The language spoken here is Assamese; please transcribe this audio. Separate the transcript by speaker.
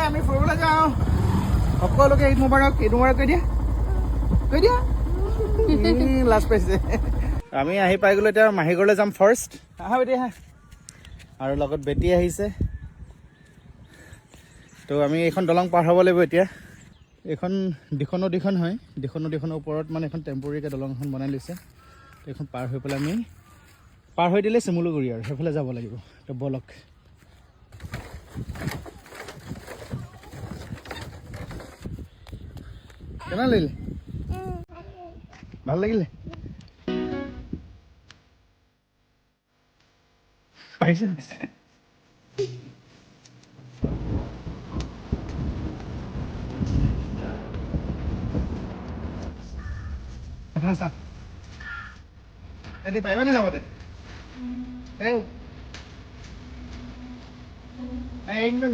Speaker 1: আমি ফুৰিবলৈ যাওঁ সকলোকে ঈদ মুবাৰক কৈ দিয়া লাজ পাইছে আমি আহি পাই গ'লো এতিয়া মাহী ঘৰলৈ যাম ফাৰ্ষ্ট আহা বেটি আহা আৰু লগত বেটি আহিছে তো আমি এইখন দলং পাৰ হ'ব লাগিব এতিয়া এইখন দিখন হয় দিখনৰ ওপৰত মানে এখন টেম্পৰেৰীকৈ দলং এখন বনাই লৈছে এইখন পাৰ হৈ পেলাই আমি পাৰ হৈ দিলে চিমুলুগুৰি আৰু সেইফালে যাব লাগিব তো বলক কেনে লাগিলে ভাল লাগিলে পাইছে এটি পাৰিবানে যাবতে এই একদম